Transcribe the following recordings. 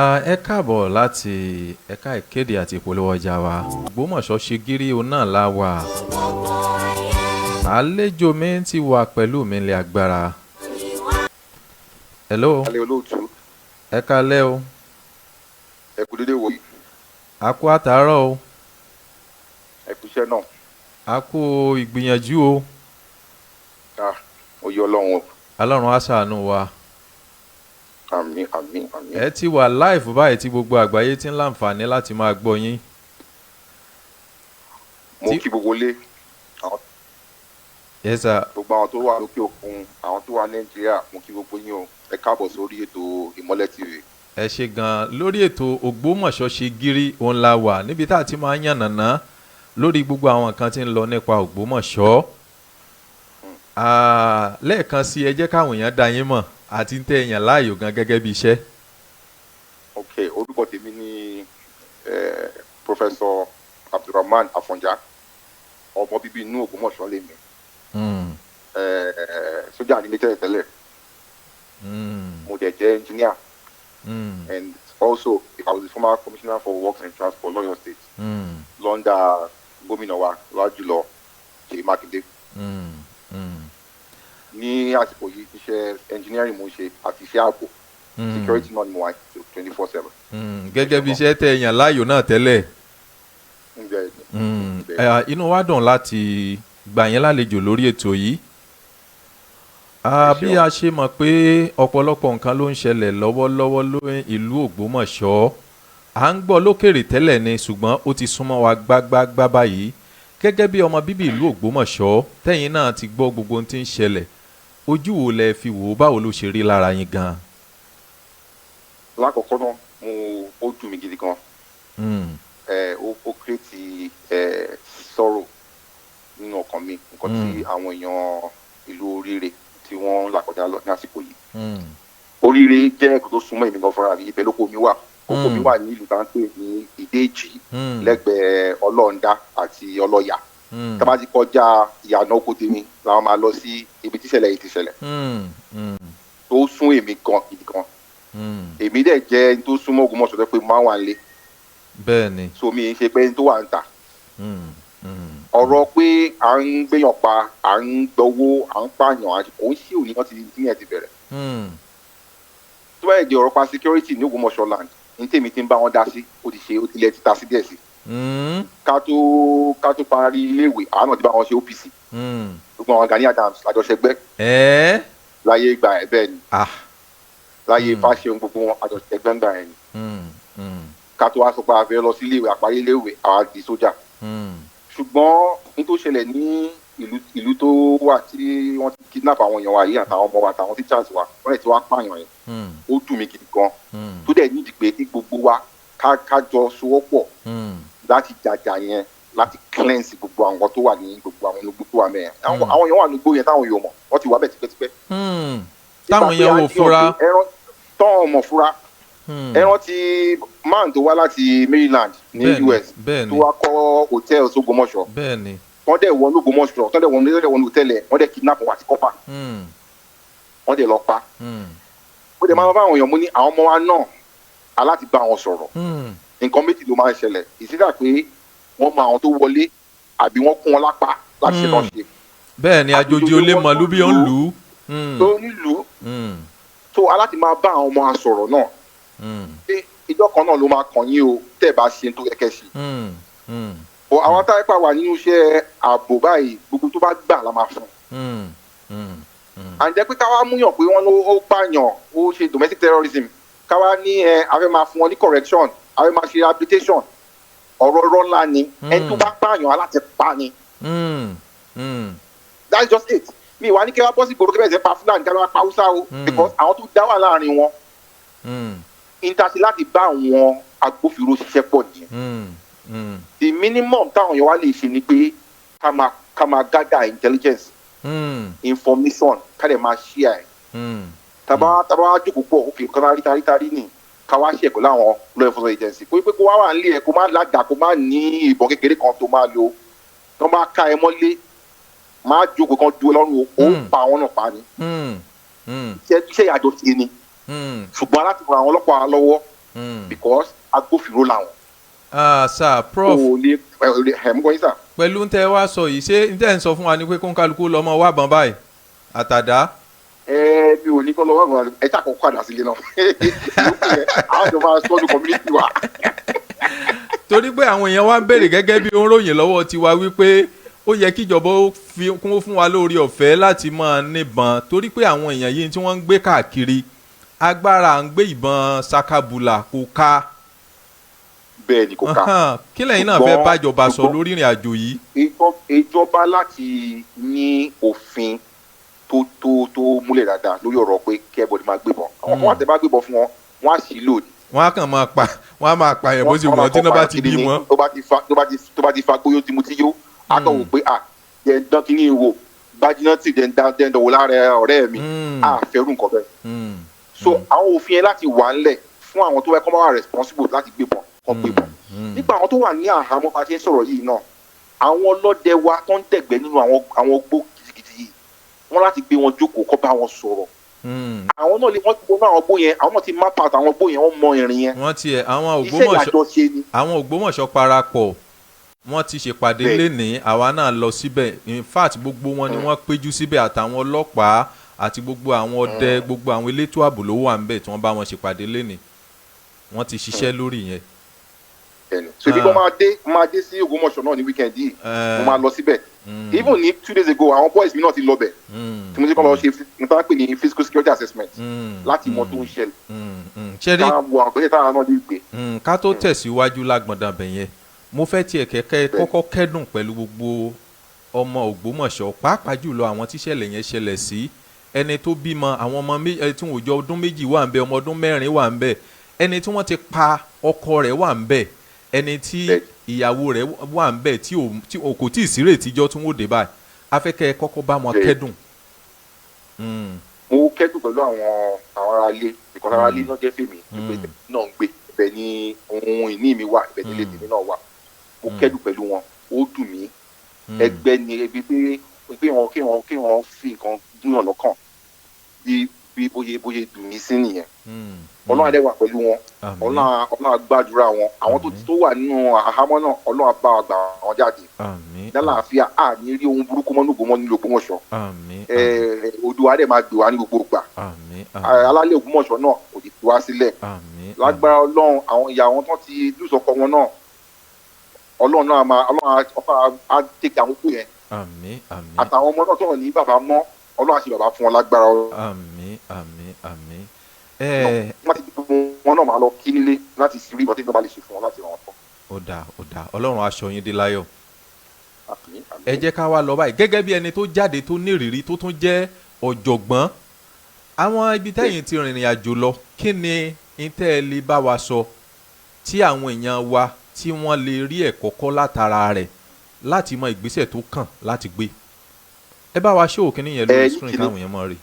Ẹ káàbọ̀ láti ẹ̀ka ìkéde àti ìpolówó ọjà wa. Ògbómọ̀ṣọ́ SEGIRI òun náà la wà. Àlejò mi ti wà pẹ̀lú mi lé agbára. Hello. Alẹ́ olóòtú. Ẹ káalẹ́ o. Ẹ kú dédé wò yìí. A kú àtàárọ̀ o. Ẹ kú iṣẹ́ náà. A kú ìgbìyànjú o. Ó yọ Ọlọ́run o. Ọlọ́run á ṣàánú wa. Àmín àmín àmín. Ẹ ti wà live báyìí tí gbogbo àgbáyé ti ń láǹfààní láti máa gbọ́ yín. Mo kí gbogbo lé. Yes sir. Gbogbo àwọn tó wà lókè òkun, àwọn tó wà Nàìjíríà, mo kí gbogbo yín o. Ẹ káàbọ̀ sórí ètò Ìmọ́lẹ̀ TV. Ẹ ṣé gan lórí ètò Ògbómọ̀ṣọ́ SEGIRI òun la wà níbi tá a ti máa ń yànnàná lórí gbogbo àwọn nǹkan tí ń lọ nípa Ògbómọ̀ṣọ́. Lẹ́ẹ̀kan sí ẹ jẹ́ káwọn èèyàn dá yín mọ̀ àti ń tẹ́ èèyàn láàyò gan gẹ́gẹ́ bí iṣẹ́. Ok, orúkọ tèmi ni Professor Abdulrahman Afonja, ọmọ bíbí inú Ògbómọ̀ṣọ́ lèmi. Sójà ní méjèèjì tẹ́lẹ̀. Mo dẹ̀ jẹ́ engineer. And also I was the former commissioner for works and transport Lọ́yọ̀ State. Lọ́ndà gómìnà wa Lọ́jùlọ Ṣèyí Mákindé. Ní àsìkò yìí iṣẹ́ engineering mo ń ṣe àti iṣẹ́ ààbò security náà ni mo wà 24/7. Gẹ́gẹ́ bí iṣẹ́ tẹ́ èèyàn láàyò náà tẹ́lẹ̀. Inú wa dùn láti gbà yín lálejò lórí ètò yìí. Bí a ṣe mọ̀ pé ọ̀pọ̀lọpọ̀ nǹkan ló ń ṣẹlẹ̀ lọ́wọ́lọ́wọ́ lórí ìlú Ògbómọ̀ṣọ́. À ń gbọ́ lókèrè tẹ́lẹ̀ ni ṣùgbọ́n ó ti súnmọ́ wa gbágbágbá báyìí. Gẹ́gẹ́ bí ọmọ bíbí ìlú Ògbómọ̀ṣọ́ tẹ́yìn náà ti gbọ́ gbogbo ohun tí ń ṣẹlẹ̀. Ojú wo lẹ fi wò ó, báwo ló ṣe rí lára yín gan? Lákọ̀ọ́kọ́ náà ó dùn mí gidi gan. Ó kírètì sọ̀rọ̀ nínú ọkàn mi, nǹkan tí àwọn èèyàn ìlú Oríire tí wọ́n là kọjá lọ ní àsìkò yìí. Oríire jẹ́ ẹ̀kọ́ tó súnmọ́ èmi gan fúnra mi, ibẹ̀ lóko mi wà. Oko mi wà ní ìlú tá ń pè ní Ìdéjì lẹ́gbẹ̀ẹ́ Ọlọ́ndá àti Ọlọ́yà. Tá bá ti kọjá ìyànà oko tèmi làwọn máa lọ sí ibi tíṣẹ̀lẹ̀ yìí ti ṣẹlẹ̀. Tó sún èmi gan gidi gan. Èmi dẹ̀ jẹ́ ẹni tó súnmọ́ Ògbómọ̀ṣọ́ pé máa wà nílé. Bẹ́ẹ̀ni. So mi ń ṣe pé ẹni tó wà ń tà. Ọ̀rọ̀ pé à ń gbéyàn pa, à ń gbowó, à ń pààyàn, òun sì ò ní wọ́n ti ní ẹ̀ ti bẹ̀rẹ̀. Tó bá yẹ di ọ̀rọ̀ pa security ní Ògbómọ̀ṣọ́ land, ní tèmi ti ń bá wọn dá sí, ó ti ṣe ó ti lẹ̀ ti ta sí díẹ̀ sí. Ká tó parí iléèwé, àwọn náà ti bá wọn ṣe OPC. Gbogbo àwọn Gani Adams àjọṣẹgbẹ́. Láyé ìgbà ẹ̀ bẹ́ẹ̀ ni. Láyé Fáṣẹ̀hùn gbogbo wọn àjọṣẹgbẹ́ ń gbà ẹ̀ ni. Ká tó wá sọ pé a fẹ́ lọ sí iléèwé, àparí iléèwé, àwa di sójà. Ṣùgbọ́n ní tó ṣẹlẹ̀ ní ìlú tó wà tí wọ́n ti kidnap àwọn èèyàn wa yìí àtàwọn ọmọ wa àtàwọn teachers wa wọ́n lè ti wá pààyàn yẹn. Ó dùn mí gidi gan. Tó dẹ̀ nídìí pé kí gbogbo wa ká jọ sowọ́pọ̀ láti jàjà yẹn, láti cleanse gbogbo àwọn tó wà ní gbogbo àwọn olùgbò tó wà mẹ́rin. Àwọn èèyàn wà ní gbó yẹn táwọn èèyàn mọ̀, wọ́n ti wà bẹ́ẹ̀ tipẹ́tipẹ́. Táwọn èèyàn wò fura. Tọ́wọ́n mọ̀ fura. Ẹran ti man tó wá láti Maryland ní US tó wá kọ́ hòtẹ́ẹ̀lì s'Ògbómọ̀ṣọ́. Wọ́n dẹ̀ wọnú Ògbómọ̀ṣọ́, tọ́dẹ̀ wọnú hòtẹ́ẹ̀lì, wọ́n dẹ̀ kidnap wọn àti kọ́pà. Wọ́n dẹ̀ lọ pa. Ó dẹ̀ máa ń bá àwọn èèyàn mú ní àwọn ọmọ wa náà aláti bá wọn sọ̀rọ̀. Nǹkan méjì ló máa ń ṣẹlẹ̀. Ìsídà pé wọ́n mọ àwọn tó wọlé àbí wọ́n kún wọn lápá láti ṣe lọ́ọ́ ṣe. Bẹ́ẹ̀ ni àjòjì ó lè mọ̀ lú bí ó ń lù ú. Tó nílùú. Tó aláti máa bá àwọn ọmọ asọ̀rọ̀ náà. Pé ìjọ kan náà ló máa kàn yín o tẹ́ ẹ bá ṣe tó kẹ́kẹ́ ṣe. Àwọn táyípà wà nínú iṣẹ́ ààbò báyìí gbogbo tó bá gbà la máa fún. Àǹjẹ́ pé káwá múyàn pé wọ́n ó pààyàn ó ṣe domestic terrorism káwá ní a fẹ́ máa fún wọn ní correction a fẹ́ máa ṣe rehabilitation ọ̀rọ̀ ọ̀rọ̀ ńlá ni ẹni tó bá pààyàn aláti pa ni. That's just it. Mi ìwà ní kí wọ́n bọ́ sí gbòòrò kí wọ́n ṣe pa Fúlàní kí wọ́n pa Haúsá o because àwọn tó dá wà láàrin wọn. Intasi láti bá àwọn agbófinró ṣiṣẹ́ pọ̀ nìyẹn. The minimum táwọn èèyàn wá lè ṣe ni pé ká máa gather intelligence, information, ká lè máa share ẹ̀. Tàbá jókòó pọ̀ òkè kan rí ní ká wá ṣe ẹ̀kọ́ láwọn law enforcement agency. Kó pé kó wá wà nílé ẹ̀ kó má lága kó má ní ìbọn kékeré kan tó máa lò. Tó máa ká ẹ mọ́lé, máa jókòó kan dúró lọ́rùn ó ń pa àwọn náà pa ni. Iṣẹ́ ìyàjọ́ ti ni. Ṣùgbọ́n láti ran àwọn ọlọ́pàá lọ́wọ́ because agbófinró làwọn. Sir Prof. o lè mú kọ́ yín sà. pẹ̀lú ń tẹ́ wá sọ yìí ṣé ń tẹ́ ń sọ fún wa ni pé kó ń kálukú lọ́mọ wá bọ́n báyìí àtàdá. Mi ò ní kọ́ lọ́wọ́ àwọn ẹ̀ ṣàkóso padà sílé náà àwọn ìjọba sọ́dún community wa. torí pé àwọn èèyàn wá ń béèrè gẹ́gẹ́ bí onróyìn lọ́wọ́ tiwa wípé ó yẹ kíjọba ó kún fún wa lórí ọ̀fẹ́ láti máa níbọn torí pé àwọn èèyàn yìí tí wọ́n ń gbé káàkiri agbára à ń gbé ìbọn sakabula kò ká. bẹ́ẹ̀ ni kò ká. kí lẹ́yìn náà fẹ́ bájọba sọ lórí ìrìn àjò yìí. ìjọba láti ní òfin tó múlẹ̀ dáadáa lórí ọ̀rọ̀ pé kẹ́bọ̀dì máa gbébọn. àwọn kan wà tẹ́ bá gbébọn fún wọn wọ́n á sì lò ní. wọ́n á kàn máa pa yẹn bó ti wọ́n tí náà bá ti bí wọn. tó bá ti fa gbóyó tí mo ti yó a kàn wò pé jẹ́ ń dán kínní wò bájínà tì jẹ́ ń dán wò lára ọ̀rẹ́ mi fẹ́rù nǹkan bẹ́ẹ̀. so àwọn òfin yẹn láti wà ńlẹ̀ fún àwọn tó wẹ́ kọ́ máa wà responsible láti gbébọn kọ́ gbébọn. nípa àwọn tó wà ní àhámọ́ bá ti ń sọ̀rọ̀ yìí náà àwọn ọlọ́dẹ wa tó ń dẹ̀gbẹ́ nínú àwọn ogbó gidigidi yìí wọ́n láti gbé wọn jókòó kọ́ bá wọn sọ̀rọ̀. àwọn náà wọ́n ti gbóná àwọn ogbó yẹn àwọn náà ti map out àwọn ogbó yẹn wọ́n mọ ìrìn yẹn. wọ́n ti ẹ̀ àwọn Ògbómọ̀ṣọ́ parapọ̀ wọ́n ti ṣèpàdé lénìí àwa náà lọ síbẹ̀ in fact gbogbo wọn ni wọ́n péjú síbẹ̀ àtàwọn ọlọ́pàá àti gbogbo àwọn ọdẹ gbogbo àwọn elétò ààbò ló wà ńbẹ̀ tí wọ́n bá wọn ṣèpàdé lénìí wọ́n ti ṣiṣẹ́ lórí yẹn. so bí wọ́n máa dé sí Ògbómọ̀ṣọ́ náà ní weekend yìí mo máa lọ síbẹ̀ even ní 2 days ago àwọn boys mi náà ti lọ bẹ̀ tí mo ti kọ́ lọ ṣe nípa pé ní physical security assessment láti mọ tó ń ṣẹlẹ̀ táwọn àgbẹ̀yẹ táwọn náà lè gbé. ká tó tẹ̀síwájú lágbọ̀ndàn bẹ̀ yẹn mo fẹ́ tiẹ̀ kọ́kọ́ kẹ́dùn pẹ̀lú gbogbo ọmọ Ògbómọ̀ṣọ́ pàápàá jùlọ àwọn tíṣẹ̀lẹ̀ yẹn ṣẹlẹ̀ sí ẹni tó bímọ àwọn ọmọ tí wọn ò jọ ọdún méjì wà ń bẹ ọmọ ọdún mẹ́rin wà ń bẹ ẹni tí wọ́n ti pa ọkọ rẹ̀ wà ń bẹ ẹni tí ìyàwó rẹ̀ wà ń bẹ tí kò tí ì sírètí jọ tí wọ́n dé báyìí afẹ́kẹ́ kọ́kọ́ bá wọn kẹ́dùn. mo kẹ́dùn pẹ̀lú àwọn ará ilé ìkànnì ará ilé náà jẹ́ fèmí ìgbésẹ̀ náà ń gbé ibẹ̀ ni ohun ìní mi wà ibẹ̀ nílé tèmi náà wà mo kẹ́dùn pẹ̀lú wọn ó dùn mí ẹgbẹ́ ni ebi pé wọn fi nǹkan dúnyàn lọ́kàn bí bóyá dùn mí sí nìyẹn Ọlọ́run adé wà pẹ̀lú wọn Ọlọ́run gbàdúrà wọn àwọn tó wà nínú àhámọ́ náà Ọlọ́run bá wa gbà wọn jáde lálàáfíà a ní rí ohun burúkú mọ́ nílùú Ògbómọ̀ṣọ́ Olúwa dẹ̀ máa gbé wa ní gbogbo gbà alálẹ̀ Ògbómọ̀ṣọ́ náà kò ní tú wá sílẹ̀ lágbára Ọlọ́run àwọn ìyá wọn tán ti lùsọ̀kọ wọn náà Ọlọ́run náà á tẹ̀kẹ̀ àwọn òkú yẹn àtàwọn ọmọ náà tó wọ̀ ní bàbá mọ́ Ọlọ́run á ṣe bàbá fún wọn lágbára Ọlọ́run. wọ́n ti dìbò wọn náà máa lọ kí nílé láti rí ìbọn tí ìjọba lè ṣe fún wọn láti ràn wọ́n tán. ó dáa Ọlọ́run aṣọ yín dé láyọ̀. ẹ jẹ́ ká wá lọ báyìí gẹ́gẹ́ bí ẹni tó jáde tó nírìírí tó tún jẹ́ ọ̀jọ̀gbọ́n àwọn ibi tẹ́yìn ti rìnrìn àjò lọ kí ni intẹ́ lè bá wa sọ tí àwọn èèyàn wa tí wọ́n lè rí ẹ̀kọ́ kọ́ látara rẹ̀ láti mọ ìgbésẹ̀ tó kàn láti gbé ẹ bá wa ṣé òkínní yẹn lórí screen káwọn èèyàn mọ̀ rí.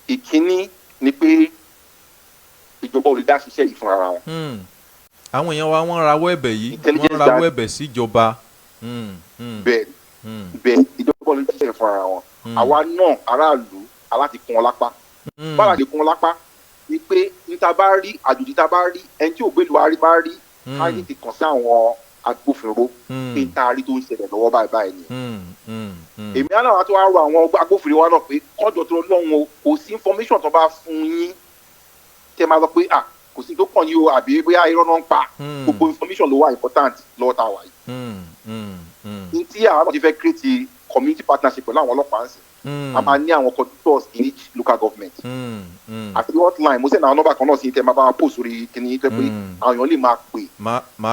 ìkíní ni pé ìjọba ò lè dá ṣiṣẹ́ yìí fúnra wọn. àwọn èèyàn wa wọ́n rawọ́ ẹ̀bẹ̀ yìí wọ́n rawọ́ ẹ̀bẹ̀ síjọba. bẹ́ẹ̀ ìjọba ò lè ṣiṣẹ́ fúnra wọn àwa náà aráàlú aláti kún wọn lápá báwa lè kún wọn lápá ni pé níta bá rí àjòjì tá a bá rí ẹni tí ògbélu wa bá rí ká ní ti kàn sí àwọn agbófinró pé tá a rí tó ń ṣẹlẹ̀ lọ́wọ́ báyìí ni. èmi aláwa tó wá rọ àwọn agbófinró wa náà pé kọ́jọ tó lọ́hùn o kò sí information tó bá fún yín tẹ́ máa sọ pé kò sí tó kàn yín o àbí bóyá irọ́ náà ń pa gbogbo information ló wà important lọ́wọ́ tá a wà yìí. ní tí àwọn náà ti fẹ́ create community partnership pẹ̀lú àwọn ọlọ́pàá ń sìn a máa ní àwọn conductors in each local government. àti hotline mo sẹ́ni àwọn nọ́mbà kan náà sí tẹ́ máa bá wọn post orí kìíní tẹ́ pé àwọn èèyàn lè máa pè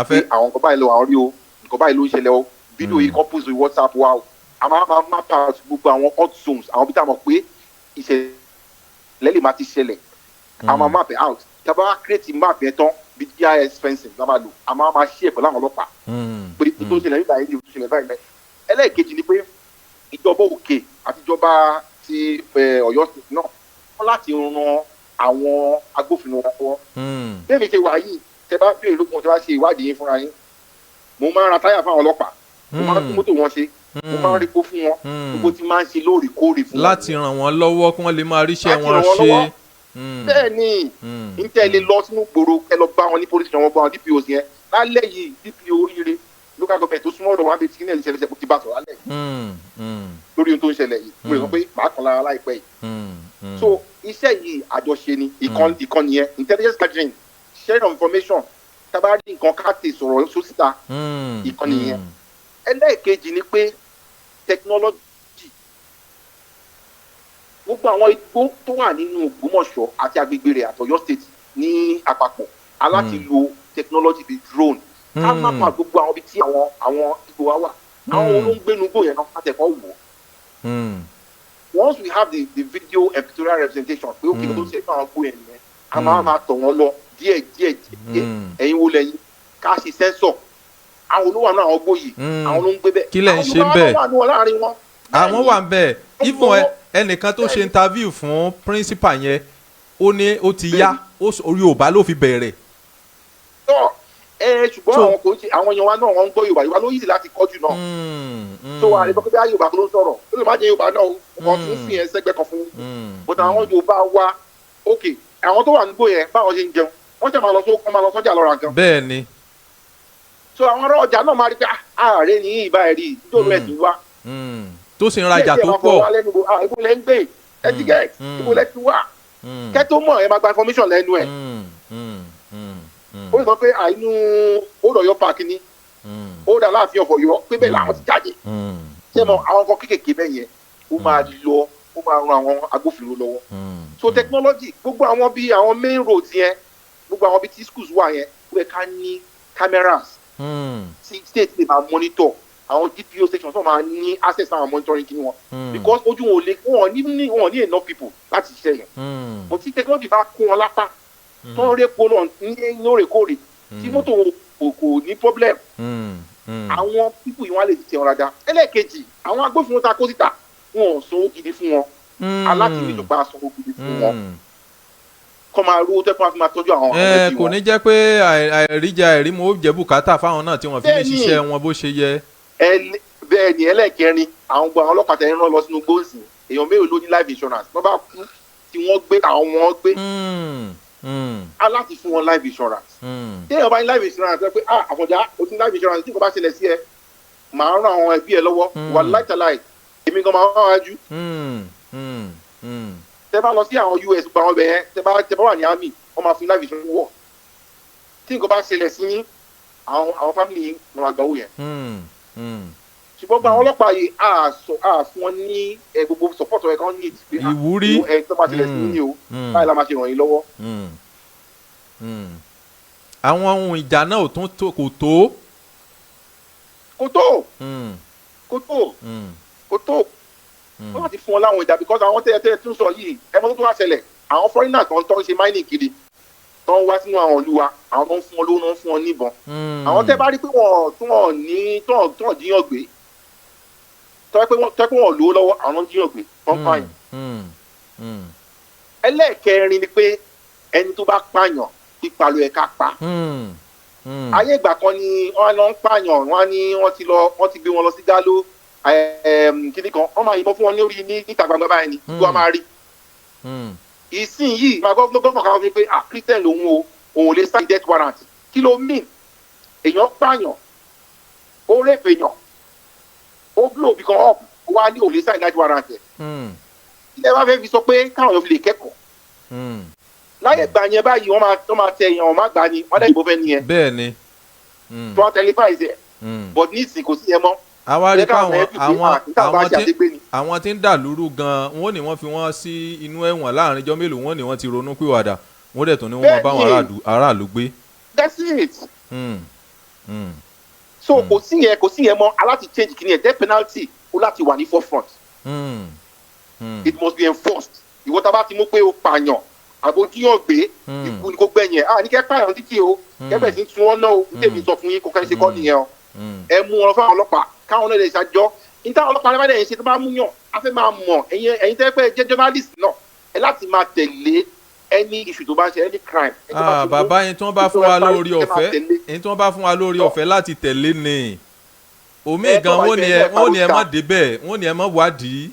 pé àwọn nǹkan báyìí ló àwọn rí o nǹkan báyìí ló ń ṣẹlẹ̀ o fídíò yìí kan post orí WhatsApp wa o a máa map out gbogbo àwọn hot zones àwọn bí tá a mọ̀ pé ìṣẹ̀lẹ̀ lè máa ti ṣẹlẹ̀ a máa map out tá a bá create map yẹn tán bí GIS fencing la máa lò a máa share pẹ̀lú àwọn ọlọ́pàá pé tó ń ṣẹlẹ̀ nígbà yẹn tó ṣẹlẹ̀ báyìí ẹlẹ́ẹ̀kejì ni pé ìjọba òkè àti ìjọba ti Ọ̀yọ́ náà wọ́n láti ran àwọn agbófinró lọ́wọ́. bẹ́ẹ̀ mi ṣe wà yìí tẹ́ bá bèèrè lókun tí wọ́n ṣe ìwádìí yín fúnra yín mo máa ń ra táyà fún àwọn ọlọ́pàá mo máa ń tún mọ́tò wọn ṣe mo máa ń rípo fún wọn gbogbo tí máa ń ṣe lóòrèkóòrè fún wọn. láti ràn wọ́n lọ́wọ́ kí wọ́n lè máa ríṣẹ́ wọn ṣe. bẹ́ẹ̀ ni n tẹ́lẹ̀ lọ sínú gbòòrò ẹ lọ bá wọn ní police station wọn bá wọn DPO yẹn lálẹ́ yìí DPO oríire local government tó súnmọ́ ọ̀dọ̀ wọn àbí tí ní ẹ̀sìn ẹ̀sìn ti bá sọ̀rọ̀ lálẹ́ lórí ohun tó ń ṣẹlẹ̀ yìí mo lè sọ pé màá kàn lára láìpẹ́ yìí so iṣẹ́ yìí àjọṣe ni ìkànnì yẹn intelligence gathering sharing of information tábà rí nǹkan káàtì sọ̀rọ̀ sósítà ìkànnì yẹn ẹlẹ́ẹ̀kejì ni pé technology gbogbo àwọn igbó tó wà nínú Ògbómọ̀ṣọ́ àti agbègbè rẹ̀ àtọ̀yọ́ state ní àpapọ̀ aláti lo technology bíi drone ká má pa gbogbo àwọn ibi tí àwọn igbó wa wà àwọn olóńgbénu igbó yẹn náà látẹ̀kọ́ wò ó. Once we have the video and pictorial representation pé òkè tó ṣe fún àwọn igbó yẹn nìyẹn a máa tọ̀ wọ́n lọ díẹ̀ ẹ̀yin wo lẹ́yìn ká ṣe sensor àwọn olówó náà àwọn igbó yìí àwọn ló ń gbé bẹ́ẹ̀ kí lẹ̀ ń ṣe bẹ́ẹ̀ àwọn wà ń bẹ́ẹ̀ even ẹnìkan tó ṣe interview fún principal yẹn ó ní ó ti yá orí Yorùbá ló fi bẹ̀rẹ̀. ṣùgbọ́n àwọn kò ṣe àwọn èèyàn wa náà wọ́n ń gbọ́ Yorùbá ló yìí láti kọ́jú náà so àlejò pé bí Yorùbá ló ń sọ̀rọ̀ ó lè má jẹ́ Yorùbá náà wọ́n tún fi yẹn sẹ́gbẹ́ kan fún but àwọn Yorùbá wa ok àwọn tó wà nígbò yẹn báwọn ṣe ń jẹun wọ́n ṣe máa lọ sọ́jà lọ́ra gan. bẹ́ẹ̀ ni. so àwọn ará ọjà náà máa rí pé ààrẹ ní ìbá ẹ̀rí nítorí ẹ̀ ti wá tó sì ń rajà tó pọ̀. ibo lẹ ń gbé etiquette ibo lẹ ti wà kẹ́tọ́ mọ̀ ẹ máa gba information lẹ́nu ẹ̀. ó sọ pé àìnú Ọ̀yọ́ park ni ó dà láàfin ọ̀fọ̀ yọ pé bẹ́ẹ̀ làwọn ti jáde. ṣé mo àwọn kan kéékèèké bẹ́ẹ̀ yẹn ó máa ran àwọn agbófinró lọ́wọ́. so technology gbogbo àwọn bíi àwọn main roads yẹn gbogbo àwọn bíi tí schools wà yẹn ó yẹ ká ní cameras tí state lè máa monitor àwọn DPO stations wọn máa ní access àwọn monitoring kí wọn because ojú wọn ò lè wọn ní enough people láti ṣiṣẹ́ yẹn but tí technology bá kún wọn lápá tó ń répo náà ní lóòrèkóòrè tí mọ́tò kò ní problem àwọn people yìí wọn á lè tẹ̀ wọn dáadáa ẹlẹ́ẹ̀kejì àwọn agbófinró ta kó síta wọn ò sanwó gidi fún wọn alátìmílò bá sanwó gidi fún wọn kọ́ máa rówó tẹ́ kó máa fi máa tọ́jú àwọn ẹbí wọn. kò ní jẹ́ pé àìríjà àìrímọ̀ ó jẹ́ bùkátà fáwọn náà tí wọ́n fi ní ṣiṣẹ́ wọn bó ṣe yẹ. bẹ́ẹ̀ ni ẹlẹ́ẹ̀kẹrin àwọn gbọ́ àwọn ọlọ́pàá tẹ̀ ń rán lọ sínú gbóòsì èèyàn mélòó ló ní life insurance wọ́n bá kú tí wọ́n gbé àwọn wọn gbé aláti fún wọn life insurance tí èèyàn bá ní life insurance ẹ pé Àfọ̀njá o ti ní life insurance tí kò bá ṣẹlẹ̀ sí ẹ màá ràn àwọn ẹbí ẹ lọ́wọ́ wà láìtàláì èmi gan máa ń wájú tẹ bá lọ sí àwọn US gba àwọn ọbẹ̀ yẹn tẹ bá wà ní army wọ́n máa fún life insurance wọ̀ tí nǹkan bá ṣẹlẹ̀ sí yín àwọn family yìí wọ́n máa gbà owó yẹn ṣùgbọ́n gba àwọn ọlọ́pàá yìí fún wọn ní gbogbo support ẹ̀ kan ní ìwúrí ẹ̀ tó máa ṣẹlẹ̀ sí yín o báyìí la máa ṣe ràn yín lọ́wọ́. àwọn ohun ìjà náà kò tó. wọ́n láti fún wọn láwọn ìjà because àwọn tẹ́lẹ̀ tún sọ yìí ẹ̀mọ́ tó wá ṣẹlẹ̀ àwọn foreigners tó ń ṣe mining kiri tó ń wá sínú àwọn olúwa àwọn tó ń fún wọn lówó náà ń fún wọn níbọn àwọn tẹ́ bá rí pé wọ́n tún jíyàn gbé tọ́ pé wọ́n lówó lọ́wọ́ àwọn jíyàn gbé wọ́n pààyàn. ẹlẹ́ẹ̀kẹrin ni pé ẹni tó bá pààyàn pípa ló yẹ ká pa. ayé ìgbà kan ni wọ́n lọ ń pààyàn wọ́n ní wọ́n ti gbé wọn lọ sí gáló kíní kan wọ́n máa yìnbọn fún wọn lórí níta gbangba báyìí ni gbogbo wa máa rí. ìsìn yìí máa gbọ́dọ̀ kan fi pé Christian lòun òun lè sign death warrant kí ló mean èèyàn pààyàn ó rape èèyàn ó blow bí kan up ó wá ní òun lè sign death warrant ẹ̀ ilé wa fẹ́ fi sọ pé káwọn èèyàn fi lè kẹ́kọ̀ọ́ láyé gbà yẹn báyìí wọ́n máa tẹ èèyàn má gbà ni wọ́n dẹ̀ ìbò fẹ́ nìyẹn bẹ́ẹ̀ ni tí wọ́n televise ẹ̀ but ní ìsìn kò sí yẹn mọ́. àwa rí pé àwọn tí ń dà lúrú gan-an wọ́n ní wọ́n fi wọ́n sí inú ẹ̀wọ̀n láàrin ijọ́ mélòó wọ́n ní wọ́n ti ronú pìwàdà wọ́n dẹ̀ tún ní wọ́n máa bá àwọn aráàlú gbé. that's it. so kò sí yẹn mọ́ aláti change kìíní ẹ̀ death penalty ó láti wà ní forefront. It must be enforced. ìwọ tá a bá ti mú pé o pààyàn àbójúyàn gbé ikú ni kò gbẹ̀yìn ẹ̀ ní kẹ́ pààyàn títí o kẹ́bẹ̀ sí tún wọn náà o ní tèmi sọ fún yín kò kẹ́ ṣe kọ́ nìyẹn o ẹ mú wọn fáwọn ọlọ́pàá káwọn náà lè ṣàjọ níta ọlọ́pàá rẹ bá dẹ̀ ṣe tó bá mú yàn á fẹ́ máa mọ̀ ẹ̀yin tẹ́ pẹ́ jẹ́ journalist náà ẹ láti máa tẹ̀lé any issue tó bá ṣe any crime. bàbá yẹn tí wọ́n bá fún wa lórí ọ̀fẹ́ yẹn tí wọ́n bá fún wa lórí ọ̀fẹ́ láti tẹ̀lé ni omi gan wọ́n ní ẹ má débẹ̀ wọ́n ní ẹ má wádìí.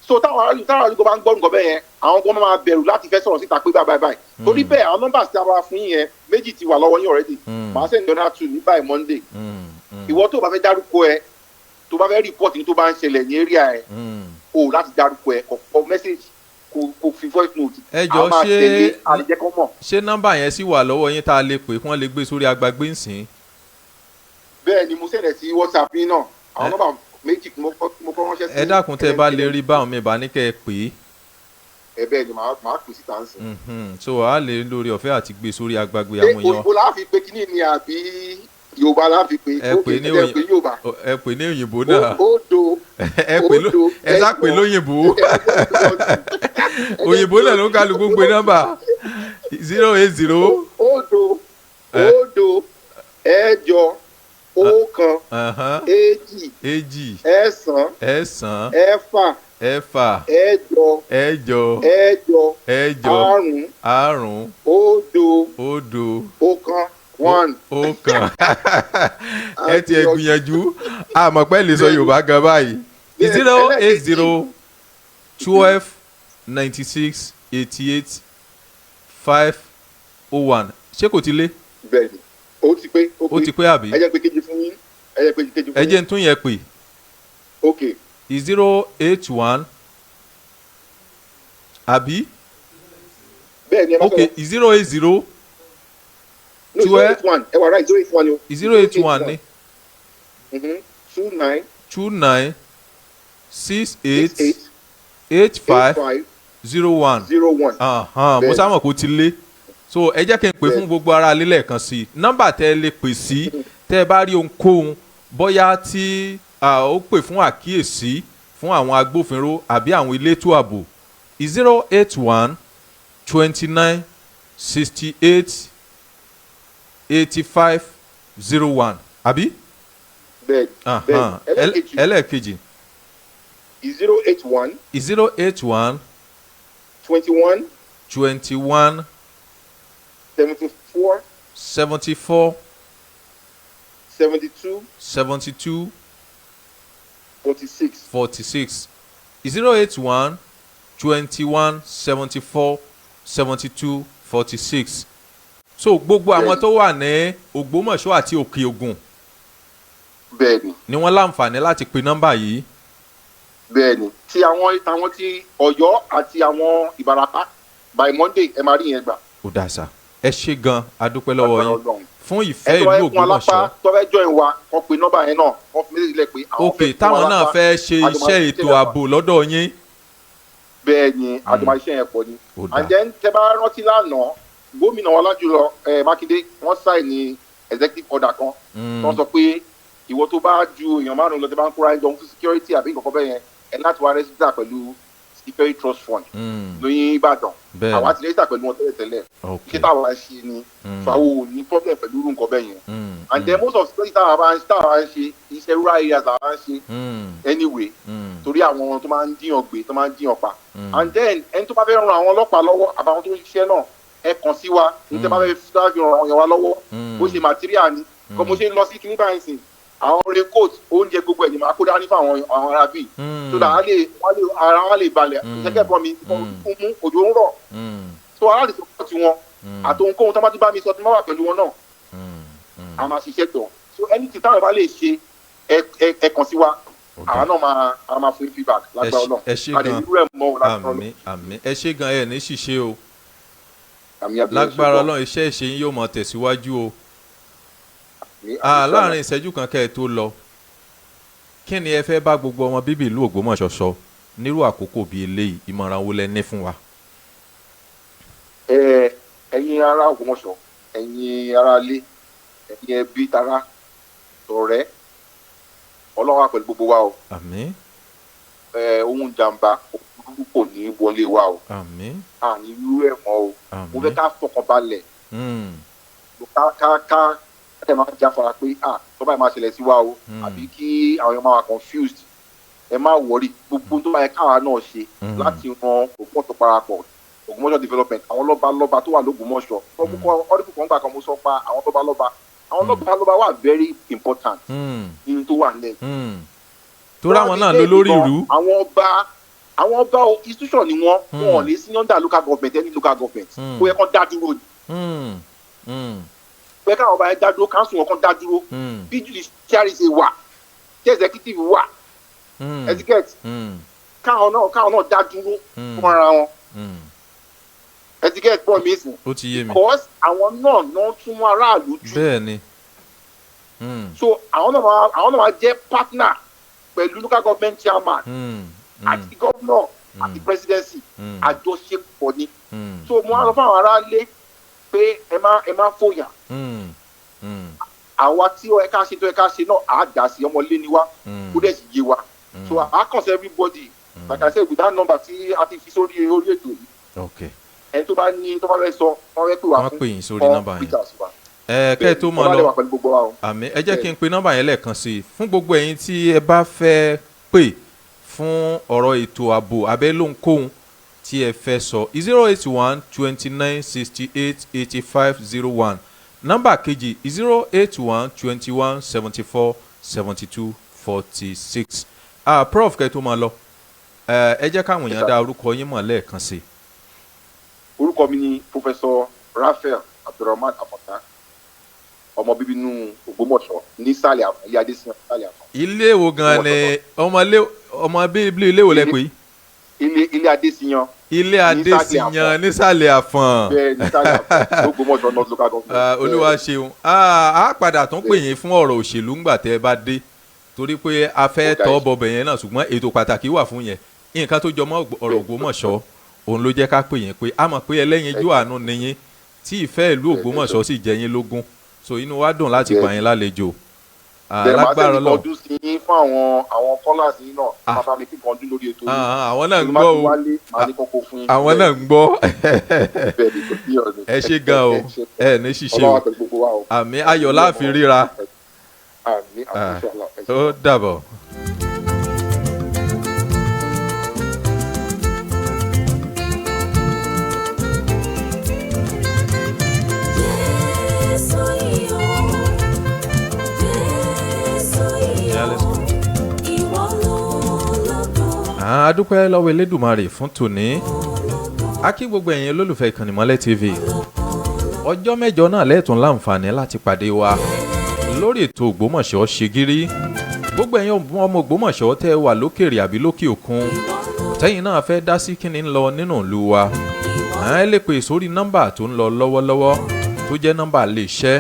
so táwọn àdúgbò bá ń gbọ́ nǹkan bẹ́ẹ̀ yẹn àwọn kan máa bẹ̀rù láti fẹ́ sọ̀rọ̀ síta pé báyìí torí bẹ́ẹ̀ àwọn nọ́mbà tí a bá fún yín yẹn méjì ti wà lọ́wọ́ yín already màá send donor two ní báyìí Monday ìwọ tó bá fẹ́ dárúkọ ẹ tó bá fẹ́ report ní tó bá ń ṣẹlẹ̀ ní area ẹ o láti dárúkọ ẹ kọ message kò fi voice note ẹjọ ṣé nọ́mbà yẹn sì wà lọ́wọ́ yín tá a lè pè kí wọ́n lè gbé sórí agbágbé nsìn. bẹ́ẹ̀ ni mo sẹ̀rẹ̀ sí WhatsApp yín náà àwọn nọ́mbà méjì mo kọ́ ránṣẹ́ sí. ẹ dákun tẹ́ ẹ bá lè rí báwọn mi bá ní kẹ́ ẹ pè é. ẹ bẹ́ẹ̀ ni màá pè síta ń sìn. so a lè lórí ọ̀fẹ́ àti gbé sórí agbágbé àwọn èèyàn. òyìnbó la fi pe kíní ni àbí Yorùbá la fi pe. ẹ pè ní òyìnbó náà. ẹ sá pè lóyìnbó. òyìnbó náà ló ń kálukú gbé nọ́mbà 080. òdo ẹ̀jọ ọ̀kan èjì ẹ̀sán ẹ̀fà ẹ̀jọ àrún òdo ọ̀kan 1. ẹ ti ẹ gbìyànjú àmọ́ pé lè sọ Yorùbá gan báyìí 080 12 96 88 501 ṣé kò ti lé. bẹ́ẹ̀ni ó ti pé àbí. ẹ jẹ́ pé kejì fún yín ẹ jẹ́ n tún yẹn pè. ok 081 àbí. bẹ́ẹ̀ni ẹ máa sọ. ok 080. no 081 ẹ wà right 081 ni o. 081 ni. 29 68 85 01. mo sábà kó ti lé so ẹ jẹ́ kí n pè fún gbogbo ara lílẹ̀ kan sí i nọ́mbà tẹ́ ẹ lè pè sí tẹ́ ẹ bá rí ohunkóhun bóyá tí ó pè fún àkíyèsí fún àwọn agbófinró àbí àwọn elétò ààbò 081 29 68 85 01 àbí. bẹ́ẹ̀ ẹlẹ́ẹ̀kejì 081 081 21 21 74 74 72 72 46 46 081 21 74 72 46. so gbogbo àwọn tó wà ní Ògbómọ̀ṣọ́ àti Òkè Ògùn bẹ́ẹ̀ni ni wọ́n láǹfààní láti pe nọ́mbà yìí. bẹ́ẹ̀ni tí àwọn tí Ọ̀yọ́ àti àwọn Ìbàràpá by Monday ẹ máa rí yẹn gbà. ó dáa sá ẹ ṣé gan adúpẹ́ lọ́wọ́ yín fún ìfẹ́ ìlú Ògbómọ̀ṣọ́. tó fẹ́ join wa wọ́n pe nọ́mbà yẹn náà wọ́n fi méjì lẹ̀ pé àwọn fẹ́ táwọn náà fẹ́ ṣe iṣẹ́ ètò ààbò lọ́dọ̀ yín. bẹ́ẹ̀ni àdùnmá iṣẹ́ yẹn pọ̀ ni and then tẹ́ bá rántí lánàá gómìnà Ọlájùlọ Mákindé wọ́n sign ní executive order kan tó sọ pé ìwọ tó bá ju èèyàn márùn-ún lọ tẹ́ bá ń kóra ẹjọ́ fún security àbí nǹkan kan bẹ́ẹ̀ yẹn ẹ láti wá register pẹ̀lú security trust fund lóyún Ìbàdàn àwa ti register pẹ̀lú wọn tẹ́lẹ̀ iṣẹ́ táwa ṣe ni fàwọn ò ní problem pẹ̀lú irú nǹkan bẹ́ẹ̀ yẹn and then most of security táwa bá ń ṣe iṣẹ́ rural areas táwa ń ṣe anyway torí àwọn tó máa ń díyàn gbé tó máa ń díyàn pa and then ẹni tó bá fẹ́ ran àwọn ọlọ́pàá lọ́wọ́ àbáwọn tó ń ṣiṣẹ́ náà ẹ kàn sí wa ní tẹ́ bá fẹ́ fi ràn yàn wá lọ́wọ́ bó ṣe material ni kọ́ mo ṣe ń lọ sí kíní báyìí sìn àwọn raincoat oúnjẹ gbogbo ẹ̀ ni màá kó dání fún àwọn ará bíi so that ara wọn lè balẹ̀ ṣẹ́kẹ́ bọ́ mi fún mú òjò ń rọ̀ so ara lè support wọn àtòhunkóhun tó bá tún bá mi sọ tí wọ́n wà pẹ̀lú wọn náà a máa ṣiṣẹ́ tọ̀ so anything táwọn bá lè ṣe ẹ kàn sí wa àwa náà máa fún feedback lágbára náà ẹ ṣé gan àmín ẹ ṣé gan ẹ ní ṣìṣe o lágbára Ọlọ́run iṣẹ́ ìṣe yín yóò mọ tẹ̀síwájú o. láàrin ìṣẹ́jú kan kẹ́ ẹ tó lọ kí ni ẹ fẹ́ bá gbogbo ọmọ bíbí ìlú Ògbómọ̀ṣọ́ sọ nírú àkókò bíi eléyìí ìmọ̀ràn wo lẹ ní fún wa. ẹ̀yin ará Ògbómọ̀ṣọ́ ẹ̀yin ará ilé ẹ̀yin ẹbí tará ọ̀rẹ́ Ọlọ́run wà pẹ̀lú gbogbo wa o. àmín. ohun jàǹbá òkúrú kò ní wọlé wa o. àmín. àní irú ẹ̀ mọ́ o. àmín. mo fẹ́ ká fọkàn balẹ̀. ká ẹ máa jáfara pé tó báyìí máa ṣẹlẹ̀ sí wa o àbí kí àwọn èèyàn máa wà confused ẹ má wọrí gbogbo tó bá yẹ káwa náà ṣe láti ran Ògbómọ̀ṣọ́ parapọ̀ Ògbómọ̀ṣọ́ development àwọn lọ́ba tó wà lÓgbómọ̀ṣọ́ ọdún kan gbà kan mo sọ pa àwọn lọ́ba àwọn lọ́ba wà very important nínú tó wà nílẹ̀. tó ráwọn náà ló lórí ìlú. àwọn ọba àwọn ọba institution ni wọ́n ò lè sí under local government any local government ó yẹ kán dá dúró ni ó yẹ káwọn ọba yẹn dá dúró council wọn kán dá dúró bí judiciary ṣe wà tí executive wà etiquette káwọn náà dá dúró fún ara wọn etiquette pọ̀ mí sìn because àwọn náà tún mú aráàlú jù bẹ́ẹ̀ ni so àwọn náà máa jẹ́ partner pẹ̀lú local government chairman àti governor àti presidency àjọṣepọ̀ ni so mo á lọ fún àwọn aráalé pé ẹ má fòyà àwa tí ó yẹ ká ṣe náà á dà sí ọmọlé ni wá kó dẹ̀ sì yé wa so I counsel everybody like I said with that number tí a ti fi sórí ètò yìí ẹni tó bá fẹ́ sọ wọ́n fẹ́ pè wá fún peter suba kẹ́ ẹ tó mọ̀ lọ àmì ẹ jẹ́ kí n pe nọ́mbà yẹn lẹ́ẹ̀kan sí i fún gbogbo ẹ̀yin tí ẹ bá fẹ́ pè fún ọ̀rọ̀ ètò ààbò abẹ́ lóhunkóhun tí ẹ fẹ́ sọ 081 29 68 85 01 nọ́mbà kejì 081 21 74 72 46 prof kẹ́ ẹ tó mọ̀ lọ ẹ jẹ́ káwọn èèyàn dá orúkọ yín mọ̀ lẹ́ẹ̀kan sí i. orúkọ mi ni Professor Raphael Abdulrahman Afonja ọmọ bíbí inú Ògbómọ̀ṣọ́ ní sàlẹ̀ àfọ̀n ilé adésíyàn sàlẹ̀ àfọ̀n. ilé wo gan ni ọmọ bíbí ilé wo lẹ pé. ilé adésíyàn. ilé adésíyàn nísàlẹ̀ àfọ̀n. bẹ́ẹ̀ nísàlẹ̀ àfọ̀n Ògbómọ̀ṣọ́ north local government. olúwa ṣeun a padà tún pè yín fún ọ̀rọ̀ òṣèlú ńgbà tẹ́ ẹ bá dé torí pé a fẹ́ tọ́ bọ̀bẹ̀ yẹn náà ṣùgbọ́n ètò pàtàkì wà fún yẹn nǹkan tó jọmọ́ ọ̀rọ̀ Ògbómọ̀ṣọ́ òun ló jẹ́ ká pè yín pé a mọ̀ pé ẹlẹ́yinjú àánú ni yín tí ìfẹ́ ìlú Ògbómọ̀ṣọ́ sì jẹ́ yín lógún so inú wa dùn láti gbà yín lálejò. lágbára Ọlọ́run ọdún sí yín fún àwọn kọ́lá sí yín náà bàbá mi kíkan ọdún lórí ètò yìí. àwọn náà ń gbọ́ o àwọn náà ń gbọ́ ẹ ṣé gan o ẹ ní ṣiṣẹ́ o àmì ayọ̀ láàfin ríra ó dàbọ̀. a dúpẹ́ lọ́wọ́ Elédùmarè fún tòní a kí gbogbo ẹ̀yin olólùfẹ́ ìkànnì Ìmọ́lẹ̀ TV ọjọ́ mẹ́jọ náà lẹ́ẹ̀tún láǹfààní láti pàdé wa lórí ètò Ògbómọ̀ṣọ́ ṣègìrì gbogbo ẹ̀yin ọmọ Ògbómọ̀ṣọ́ tẹ́ wà lókèrè àbí lókè òkun tẹ́yin náà fẹ́ dá sí kíni ń lọ nínú ìlú wa ẹ lè pè sórí nọ́mbà tó ń lọ lọ́wọ́lọ́wọ́ tó jẹ́ nọ́mbà lè ṣẹ́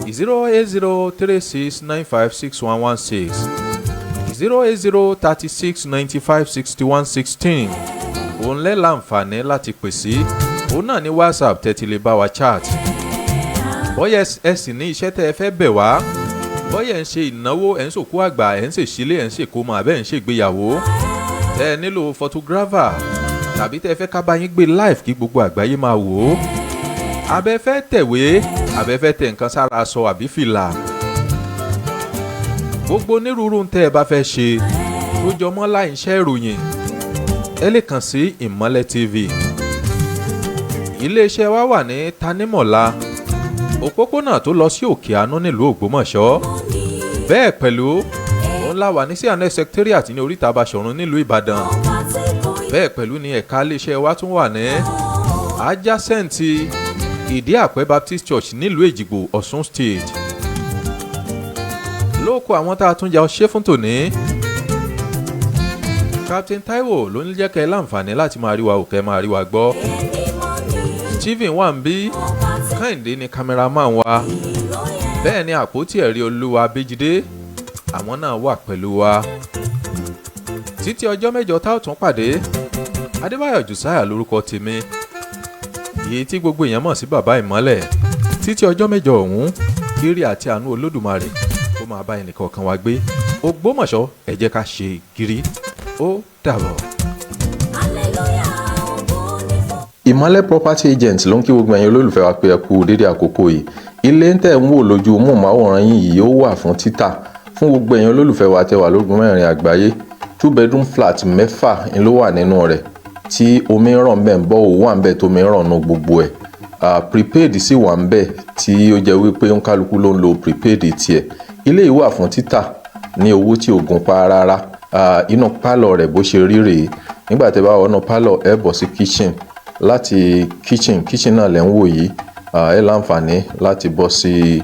08036956116 08036956116 òun lẹ́ láǹfààní láti pè sí òun náà ní WhatsApp tẹ́tí lè bá wa chat bóyá ẹ sì ní iṣẹ́ tẹ́ ẹ fẹ́ bẹ̀ wá bóyá ẹ ń ṣe ìnáwó ẹ ń ṣòkú àgbà ẹ ń ṣèṣílé ẹ ń ṣèkómọ àbẹ́ ẹ ń ṣègbéyàwó tẹ́ ẹ nílò photographer tàbí tẹ́ ẹ fẹ́ ká bá yín gbé live kí gbogbo àgbáyé máa wò ó abẹ́ fẹ́ tẹ̀wé abẹ́ fẹ́ tẹ̀ nǹkan sára aṣọ àbí fìlà gbogbo onírúurú tẹ́ ẹ bá fẹ́ ṣe tó jọmọ́ láì iṣẹ́ ìròyìn ẹ lè kàn sí Ìmọ́lẹ̀ TV iléeṣẹ́ wa wà ní Tanímọ̀lá òpópónà tó lọ sí Òkè Àánú nílùú Ògbómọ̀ṣọ́ bẹ́ẹ̀ pẹ̀lú òun la wà ní C&S secretariat ní oríta Basọ̀run nílùú Ìbàdàn bẹ́ẹ̀ pẹ̀lú ní ẹ̀ka iléeṣẹ́ wa tún wà ní adjacent Ìdí Àpẹ́ Baptist Church nílùú Èjìgbò Ọ̀ṣun State lóko àwọn tá a tún jà ṣe fún tòní Captain Taiwo ló ń jẹ́ kẹ́ láǹfààní láti máa rí wa òkè máa rí wa gbọ́ Stephen wà ń bí Kẹ́hìndé ni cameraman wa bẹ́ẹ̀ ni àpótí ẹ̀rí Olúwa Abéjídé àwọn náà wà pẹ̀lú wa títí ọjọ́ mẹ́jọ tá ò tún pàdé Adébáyọ̀ Jùsáyà lórúkọ tèmi èyí tí gbogbo èèyàn mọ̀ sí bàbá Ìmọ́lẹ̀ títí ọjọ́ mẹ́jọ ọ̀hún kiri àti àánú Olódùmarè ó máa bá ẹnìkọ̀ọ̀kan wa gbé Ògbómọ̀ṣọ́ ẹ jẹ́ ká ṣe gírí ó dàbọ̀. Ìmọ́lẹ̀ property agent ló ń kí gbogbo ẹ̀yin olólùfẹ́ wa pé ẹ kú dédé àkókò yìí ilé ń tẹ̀ ń wò lójú móhùnmáwòrán yín yìí ó wà fún títà fún gbogbo ẹ̀yin olólùfẹ́ wa tẹ́ wà lógun mẹ́rin àgbáyé 2 bedroom flat 6 ló wà nínú rẹ̀ tí omi ń ràn bẹ́ẹ̀ ń bọ́ òwò wà ń bẹ́ẹ̀ tómi ń ràn nù gbogbo ẹ̀ prepaid sì wà ń bẹ́ẹ̀ tí ó jẹ́ wípé ń kálukú ló ń lo prepaid tiẹ̀ ilé yìí wà fún títà ní owó tí ò gún pa rárá inú pálọ̀ rẹ̀ bó ṣe rí rèé nígbà tẹ́ bá wọnú pálọ̀ ẹ bọ̀ sí kitchen, láti kitchen náà lẹ́ ń wò yìí, ẹ láǹfààní láti bọ́ sí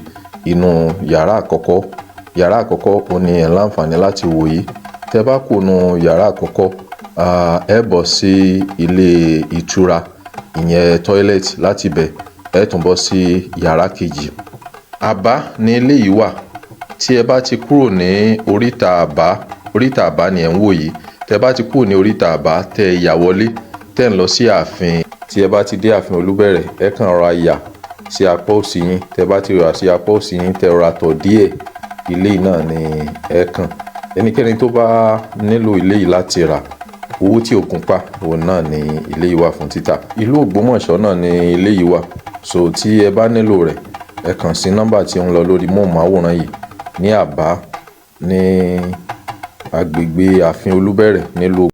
inú yàrá àkọ́kọ́ ó ní ẹ láǹfààní láti wò yìí. Tẹ́ bá kù nú yàrá àkọ́kọ́, ẹ bọ̀ sí ilé ìtura, ìyẹn toilet, láti bẹ̀ ẹ tún bọ́ sí yàrá kejì. Àbá ní eléyìí wà. Tí ẹ bá ti kúrò ní oríta àbá ni ẹ ń wò yìí. Tẹ́ bá ti kúrò ní oríta àbá tẹ́ yà wọlé tẹ́ ń lọ sí ààfin. Tí ẹ bá ti dé ààfin Olúbẹ̀rẹ̀ ẹ kàn rọra yà sí apá òsì yín. Tẹ́ bá ti rọra sí apá òsì yín tẹ́ rọra tọ̀ díẹ̀, ilé náà ni ẹ kàn. Ẹnikẹ́ni tó bá nílò ilé yìí láti rà, owó tí ò gúnpá òun náà ni ilé yìí wà fún títà. Ìlú Ògbómọ̀ṣọ́ náà ni ilé yìí wà. So tí ẹ bá nílò rẹ̀ ẹ kàn sí nọ́mbà tí ó ń lọ lórí móhùnmáwòrán yìí ní Àbá ní agbègbè ààfin Olúbẹ̀rẹ̀ nílùú